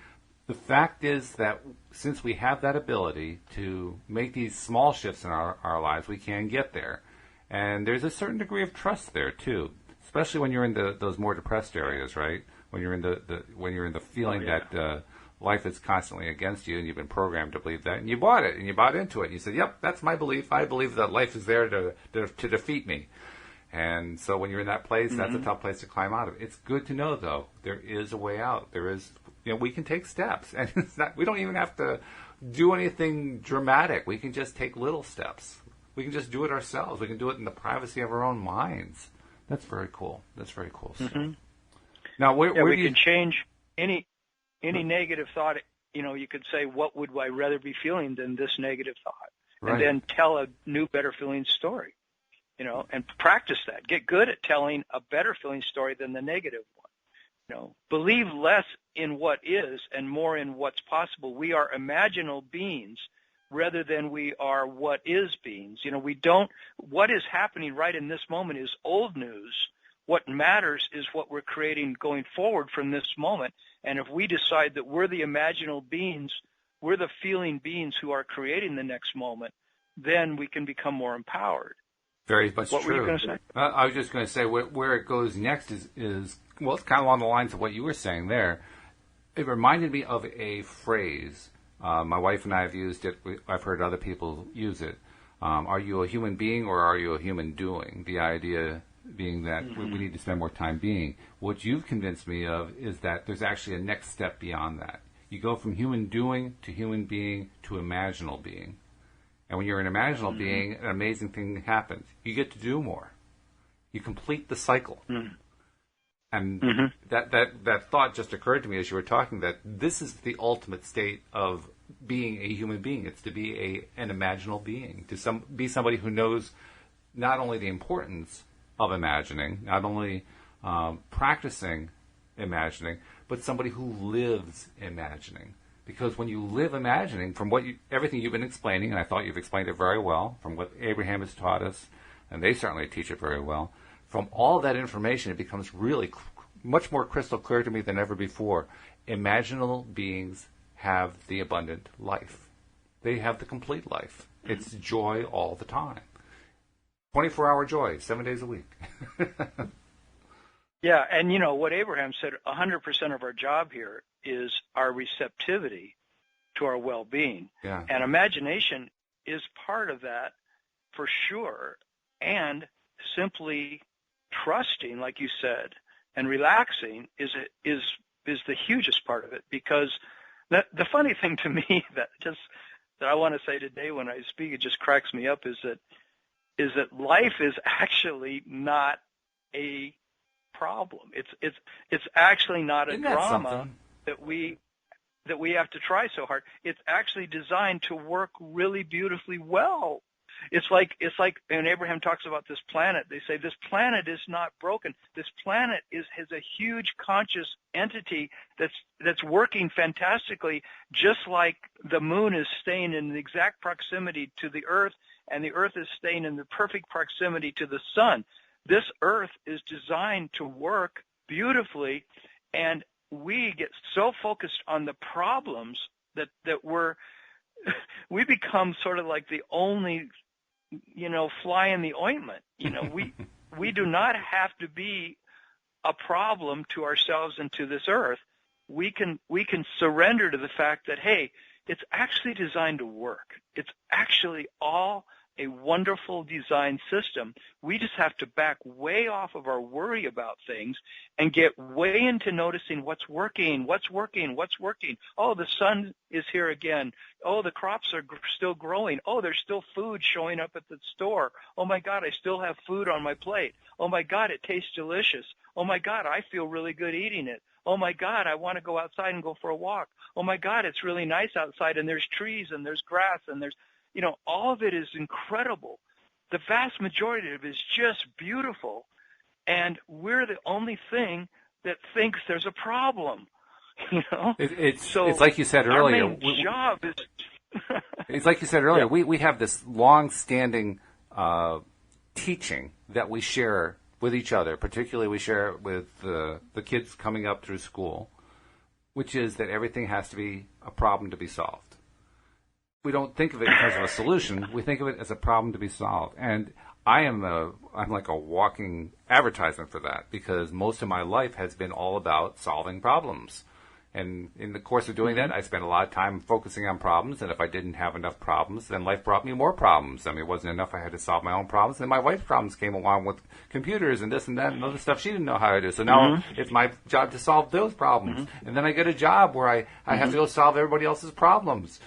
The fact is that since we have that ability to make these small shifts in our lives, we can get there. And there's a certain degree of trust there too, especially when you're in those more depressed areas, right? When you're in the feeling that life is constantly against you, and you've been programmed to believe that, and you bought it, and you bought into it, and you said, "Yep, that's my belief. I believe that life is there to defeat me." And so when you're in that place, that's a tough place to climb out of. It's good to know, though, there is a way out. There is, we can take steps, and we don't even have to do anything dramatic. We can just take little steps. We can just do it ourselves. We can do it in the privacy of our own minds. That's very cool. So, now, where we can change any negative thought. You could say, what would I rather be feeling than this negative thought? Right. And then tell a new, better feeling story, and practice that. Get good at telling a better feeling story than the negative one. Believe less in what is and more in what's possible. We are imaginal beings rather than we are what is beings. What is happening right in this moment is old news. What matters is what we're creating going forward from this moment. And if we decide that we're the imaginal beings, we're the feeling beings who are creating the next moment, then we can become more empowered. Very much what true. What were you going to say? I was just going to say where it goes next is well, it's kind of along the lines of what you were saying there. It reminded me of a phrase. My wife and I have used it. I've heard other people use it. Are you a human being or are you a human doing? The idea being that we need to spend more time being. What you've convinced me of is that there's actually a next step beyond that. You go from human doing to human being to imaginal being. And when you're an imaginal being, an amazing thing happens. You get to do more. You complete the cycle. And that thought just occurred to me as you were talking, that this is the ultimate state of being a human being. It's to be an imaginal being, to be somebody who knows not only the importance of imagining, not only practicing imagining, but somebody who lives imagining. Because when you live imagining, from everything you've been explaining, and I thought you've explained it very well, from what Abraham has taught us, and they certainly teach it very well, from all that information, it becomes really much more crystal clear to me than ever before. Imaginal beings have the abundant life. They have the complete life. It's joy all the time. 24-hour joy, 7 days a week. Yeah, and what Abraham said, 100% of our job here is our receptivity to our well-being. Yeah. And imagination is part of that for sure. And simply trusting, like you said, and relaxing is the hugest part of it. Because the funny thing to me that I want to say today when I speak, it just cracks me up, is that life is actually not a problem. It's actually not a drama that we have to try so hard. It's actually designed to work really beautifully well. It's like when Abraham talks about this planet, they say this planet is not broken. This planet has a huge conscious entity that's working fantastically, just like the moon is staying in the exact proximity to the earth, and the earth is staying in the perfect proximity to the sun. This earth is designed to work beautifully, and we get so focused on the problems that we become sort of like the only, fly in the ointment. We do not have to be a problem to ourselves and to this earth. We can surrender to the fact that, hey, it's actually designed to work. It's actually all a wonderful design system. We just have to back way off of our worry about things and get way into noticing what's working. Oh, the sun is here again. Oh, the crops are still growing. Oh, there's still food showing up at the store. Oh my God, I still have food on my plate. Oh my God, it tastes delicious. Oh my God, I feel really good eating it. Oh my God, I want to go outside and go for a walk. Oh my God, it's really nice outside, and there's trees and there's grass and there's all of it is incredible. The vast majority of it is just beautiful. And we're the only thing that thinks there's a problem, It's like you said earlier. Our main job is... It's like you said earlier. Yeah. We have this long-standing teaching that we share with each other. Particularly, we share it with the kids coming up through school, which is that everything has to be a problem to be solved. We don't think of it in terms of a solution. We think of it as a problem to be solved. And I'm like a walking advertisement for that, because most of my life has been all about solving problems. And in the course of doing that, I spent a lot of time focusing on problems. And if I didn't have enough problems, then life brought me more problems. I mean, it wasn't enough. I had to solve my own problems. And my wife's problems came along with computers and this and that and other stuff she didn't know how to do. So now it's my job to solve those problems. And then I get a job where I have to go solve everybody else's problems.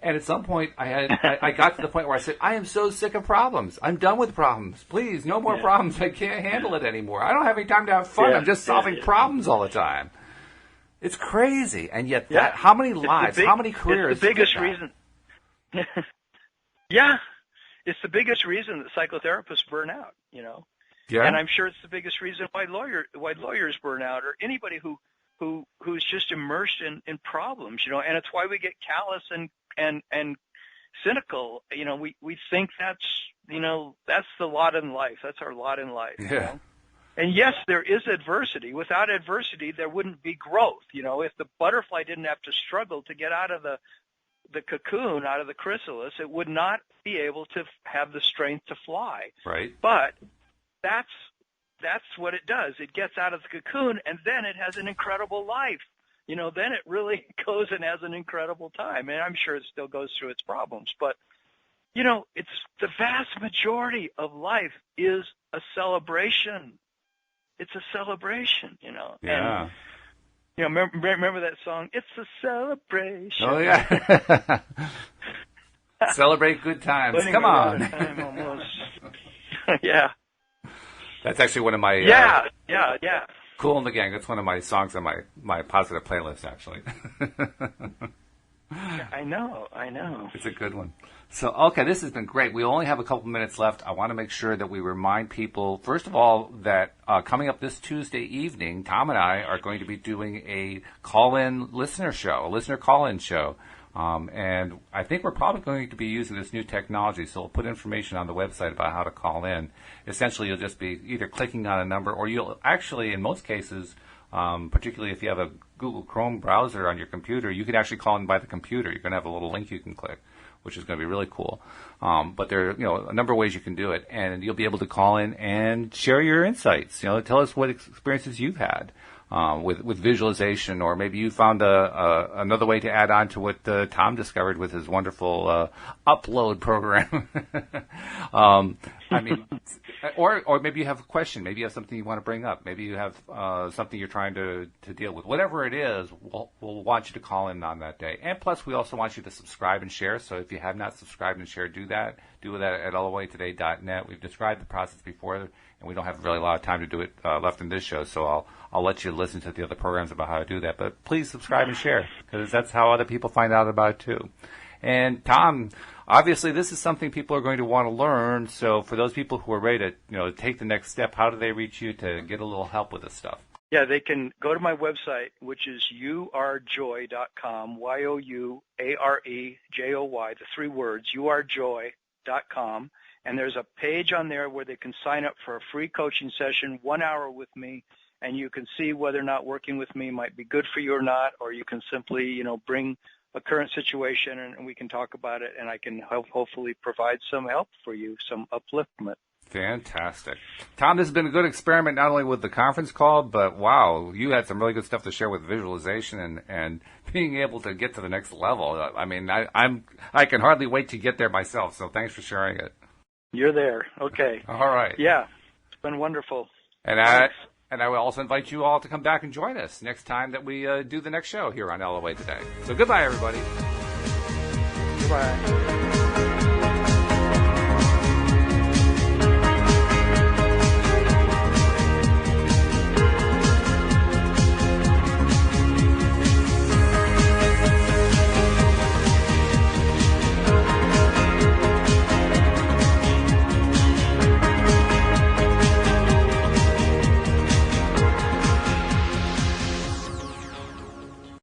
And at some point, I got to the point where I said, I am so sick of problems. I'm done with problems. Please, no more problems. I can't handle it anymore. I don't have any time to have fun. I'm just solving problems all the time. It's crazy. And yet, how many lives, how many careers? It's the biggest reason. Yeah. It's the biggest reason that psychotherapists burn out, Yeah. And I'm sure it's the biggest reason why lawyers burn out, or anybody who's just immersed in problems, and it's why we get callous and cynical. We think that's the lot in life. That's our lot in life. Yeah. And yes, there is adversity. Without adversity, there wouldn't be growth. If the butterfly didn't have to struggle to get out of the cocoon, out of the chrysalis, it would not be able to have the strength to fly. Right. But that's what it does. It gets out of the cocoon, and then it has an incredible life. Then it really goes and has an incredible time. And I'm sure it still goes through its problems. But, it's the vast majority of life is a celebration. It's a celebration, Yeah. And, remember that song? It's a celebration. Oh, yeah. Celebrate good times. Come on. Time almost. Yeah. That's actually one of my... Yeah. Kool and the Gang. That's one of my songs on my positive playlist, actually. I know. It's a good one. So, okay, this has been great. We only have a couple minutes left. I want to make sure that we remind people, first of all, that coming up this Tuesday evening, Tom and I are going to be doing a call-in listener show, a listener call-in show. And I think we're probably going to be using this new technology, so we'll put information on the website about how to call in. Essentially, you'll just be either clicking on a number, or you'll actually, in most cases, particularly if you have a Google Chrome browser on your computer, you can actually call in by the computer. You're going to have a little link you can click, which is going to be really cool. But there are a number of ways you can do it, and you'll be able to call in and share your insights. Tell us what experiences you've had with visualization, or maybe you found another way to add on to what Tom discovered with his wonderful upload program. Or maybe you have a question. Maybe you have something you want to bring up. Maybe you have something you're trying to deal with. Whatever it is, we'll want you to call in on that day. And plus, we also want you to subscribe and share. So if you have not subscribed and shared, do that. Do that at allthewaytoday.net. We've described the process before, and we don't have really a lot of time to do it left in this show. So I'll let you listen to the other programs about how to do that. But please subscribe and share, because that's how other people find out about it too. And Tom, obviously this is something people are going to want to learn. So for those people who are ready to take the next step, how do they reach you to get a little help with this stuff? Yeah, they can go to my website, which is youarejoy.com, YOUAREJOY, the three words, youarejoy.com. And there's a page on there where they can sign up for a free coaching session, 1 hour with me, and you can see whether or not working with me might be good for you or not, or you can simply, bring a current situation and we can talk about it, and I can hopefully provide some help for you, some upliftment. Fantastic. Tom, this has been a good experiment, not only with the conference call, but wow, you had some really good stuff to share with visualization and being able to get to the next level. I mean, I can hardly wait to get there myself, so thanks for sharing it. You're there. Okay. All right. Yeah. It's been wonderful. And I will also invite you all to come back and join us next time that we do the next show here on LOA Today. So goodbye, everybody. Goodbye.